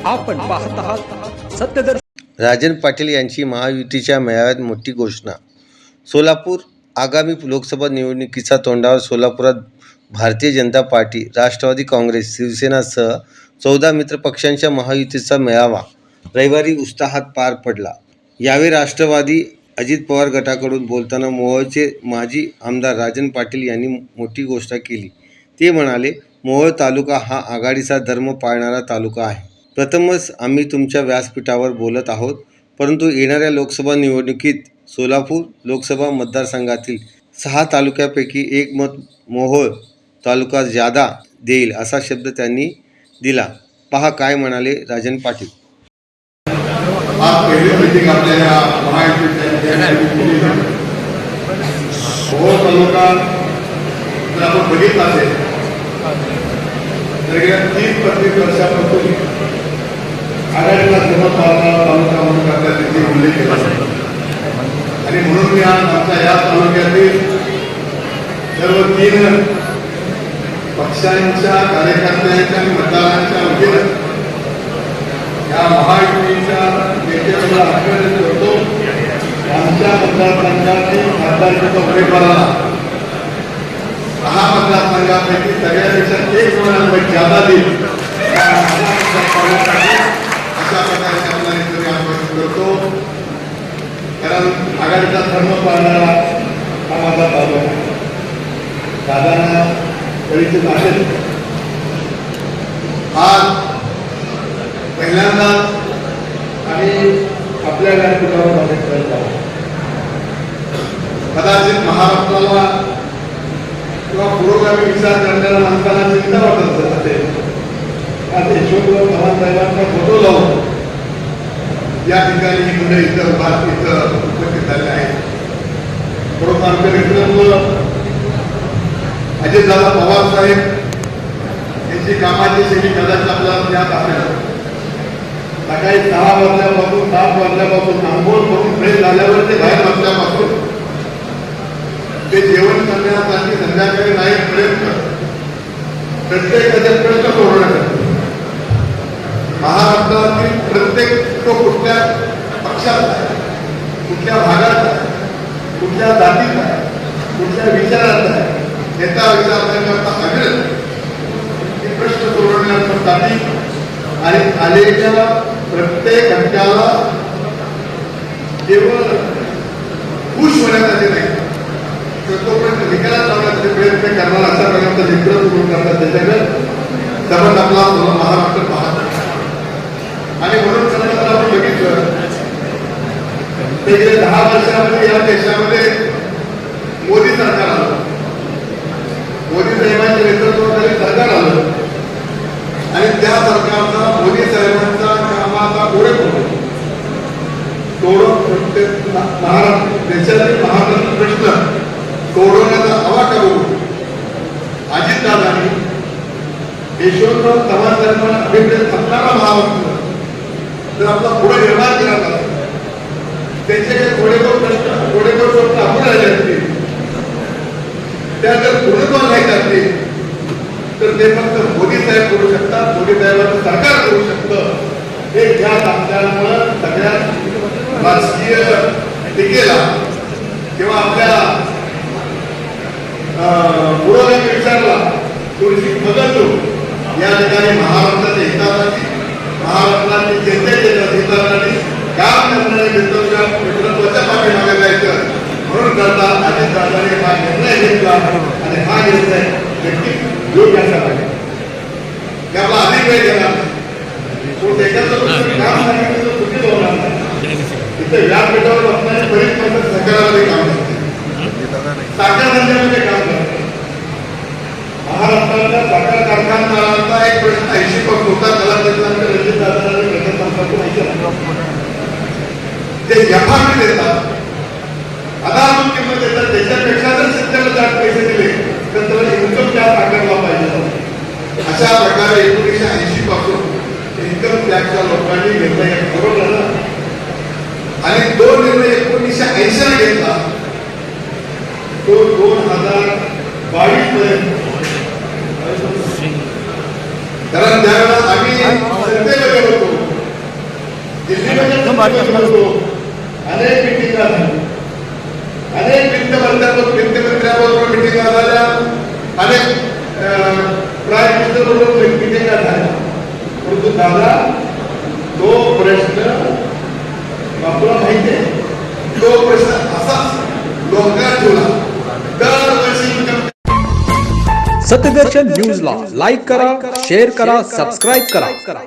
आपण पाहत आहात सत्यदर्शन। राजन पाटील यांची महायुतीच्या मेळाव्यात मोठी घोषणा। सोलापूर आगामी लोकसभा निवडणुकीचा तोंडावर सोलापुरात भारतीय जनता पार्टी, राष्ट्रवादी काँग्रेस, शिवसेनासह 14 मित्र पक्षांच्या महायुतीचा मेळावा रविवारी उत्साहात पार पडला। यावेळी राष्ट्रवादी अजित पवार गटाकडून बोलताना मोहोळचे माजी आमदार राजन पाटील यांनी मोठी घोषणा केली। ते म्हणाले, मोहोळ तालुका हा आघाडीचा धर्म पाळणारा तालुका आहे। प्रथमच आम्ही तुमच्या व्यासपीठावर बोलत आहोत, परंतु येणाऱ्या लोकसभा निवडणुकीत सोलापूर लोकसभा मतदारसंघातील 6 तालुक्यापैकी एक मत मोहोळ तालुका ज्यादा देईल असा शब्द त्यांनी दिला। पहा काय म्हणाले राजन पाटील। आज पहिली मीटिंग आपल्या महायुतीच्या मोहोळ तालुका जर आपण बघितला असेल तर गेल्या 30-35 वर्षापासून आघाडीला धर्म पाळणारा तालुका म्हणून आपल्या तिथे उल्लेख केला आणि म्हणून मी आज आमच्या या तालुक्यातील सर्व 3 पक्षांच्या कार्यकर्त्यांच्या आणि मतदारांच्या वतीनं या महायुतीच्या नेत्याला अभिनंदन करतो। आमच्या मतदारसंघातील खासदारकीच्या उमेदवाराला 6 मतदारसंघापैकी सगळ्यापेक्षा 1 गुणांक ज्यादा देईल अशा प्रकारचे आपल्याला इथे आश्वासन करतो। कारण आघाडीचा धर्म पाळणारा हा माझा तालुका आहे। दादांना परिचित असेल, आज पहिल्यांदा आम्ही आपल्या व्यासपीठावर भाषण करत आहोत। कदाचित महाराष्ट्राला किंवा पुरोगामी विचार करणाऱ्या माणसाला चिंता वाटत असेल, आज यशवंतराव चव्हाण साहेबांचा फोटो लावून या ठिकाणी ही मुलं इथं उपस्थित झाले आहेत। परंतु आमचे नेतृत्व अजितदादा पवार साहेब यांची कामाची शैली कदाचित आपल्याला ज्ञात असेल। सकाळी 6 वाजल्यापासून 7 वाजल्यापासून आंघोळ करून फ्रेश झाल्यावर ते बाहेर बसल्यापासून ते जेवण करण्यासाठी संध्याकाळी नाईटपर्यंत प्रत्येकाचे प्रश्न सोडवण्यासाठी महाराष्ट्रातील प्रत्येक तो कुठल्या पक्षात आहे, कुठल्या भागात आहे, कुठल्या जातीत आहे, कुठल्या विचारात आहे याचा विचार करण्याचा अग्रज हे प्रश्न सोडवण्यासाठी आणि आलेल्या प्रत्येक घटकाला केवळ खुश होण्यासाठी नाही तर तोपर्यंत निकालात लावण्यासाठी प्रयत्न करणार अशा प्रकारचं नेतृत्व सुरू करतात। त्याच्याकडे सबंध आपला महाराष्ट्र पाहत आणि म्हणून जर आपण बघितलं ते गेल्या 10 वर्षामध्ये या देशामध्ये मोदी सरकार आलं, मोदी साहेबांच्या नेतृत्वाखाली सरकार आलं आणि त्या सरकारचा मोदी साहेबांचा कामाचा पुढे प्रत्येक महाराष्ट्र देशातील महाराष्ट्र प्रश्न सोडवण्याचा आवाज करून अजितदादांनी यशवंतराव चव्हाण साहेबांना अभिप्रेत असणारा महाराष्ट्र जर आपला पुढे निर्माण केला जातो, त्यांचे काही थोडेफार स्वप्न आपण राहिले असतील, त्या जर पूर्णत्वास घ्यायचे असतील तर ते फक्त मोदी साहेब करू शकतात, मोदी साहेबांचं सरकार करू शकतं। हे ज्ञात असल्यामुळं सगळ्या राजकीय टीकेला किंवा आपल्या पुरोगामी विचारला थोडीशी बदल या ठिकाणी महाराष्ट्राच्या हितासाठी, महाराष्ट्रातील जनतेच्या हितासाठी काम करणाऱ्या नेतृत्वाच्या पाठीमागे जायचं म्हणून करता अजितदादांनी हा निर्णय घेतला आणि हा निर्णय नक्की योग्य असा पाहिजे। आपला अधिक वेळ गेला तो त्याच्याचं काम सांगितलं चुकीचं होणार नाही। इथे व्यासपीठावर असणारे बरेच माणसं सरकारामध्ये काम करते, साखर धंद्यामध्ये काम करते। महाराष्ट्रातल्या साखर कारखानदारांचा एक प्रश्न 80% होता, त्याला त्याच्यानंतर रणजितदादांनी प्रश्न संपर्क जे एफआरपी देतात, आधारभूत किंमत देतात, त्याच्यापेक्षा जर शेतकऱ्याला जास्त पैसे दिले तर त्याला इन्कम टॅक्स आकारला पाहिजे। अशा प्रकारे 1980 पासून इन्कम टॅक्सच्या लोकांनी निर्णय ठरवला आणि तो निर्णय 1980 ला घेतला, तो 2022 पर्यंत। कारण त्यावेळेला आम्ही सत्तेमध्ये होतो अनेक मिटिंगा झाल्या, अनेक वित्तमंत्र्यांबरोबर मिटिंगा झाल्या, अनेक प्राईम मिनिस्टर बरोबर मिटिंगा झाल्या. परंतु दादा तो प्रश्न आपल्याला माहिती आहे, तो प्रश्न असाच लोकांना ठेवला. दरवर्षी सत्यदर्शन न्यूजला लाईक करा, शेअर करा, सबस्क्राईब करा.